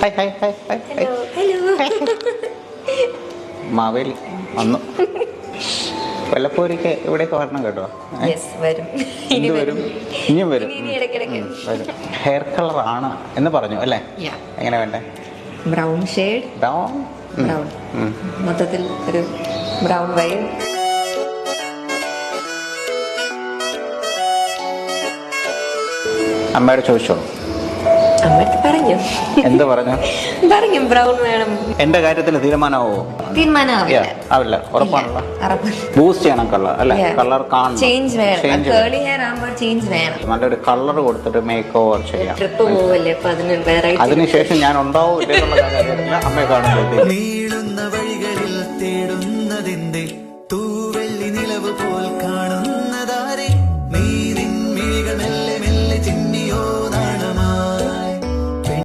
Hi hi hi hi hi. Maveli വന്നു. വല്ലപ്പോഴൊക്കെ ഇവിടേക്ക് വരണം കേട്ടോ. വരും. ഇനിയും വരും. വരും. ഹെയർ കളർ ആണ് എന്ന് പറഞ്ഞു അല്ലേ? എങ്ങനെ വേണ്ടേ? Brown shade. ബ്രൗൺ. ബ്രൗൺ മൊത്തത്തിൽ ഒരു ബ്രൗൺ വൈൻ. അമ്മയോട് ചോദിച്ചോ? അമ്മയ്ക്ക് പറഞ്ഞു. എന്ത് പറഞ്ഞു? പറഞ്ഞു ബ്രൗൺ വേണം. എന്റെ കാര്യത്തിൽ തീരുമാനമാവോ? ആവില്ല. ഉറപ്പാണല്ലോ. ബൂസ്റ്റ് ചെയ്യണം കളർ അല്ലെ? കളർ കാണണം. ചേഞ്ച് വേണം. കേളി ഹെയർ ആകുമ്പോൾ ചേഞ്ച് വേണം. നല്ലൊരു കളർ കൊടുത്തിട്ട് മേക്ക് ഓവർ ചെയ്യാം. ട്രിപ്പ് പോവല്ലേ, അപ്പൊ അതിനുശേഷം ഞാൻ ഉണ്ടാവും അമ്മയെ കാണുന്നത്.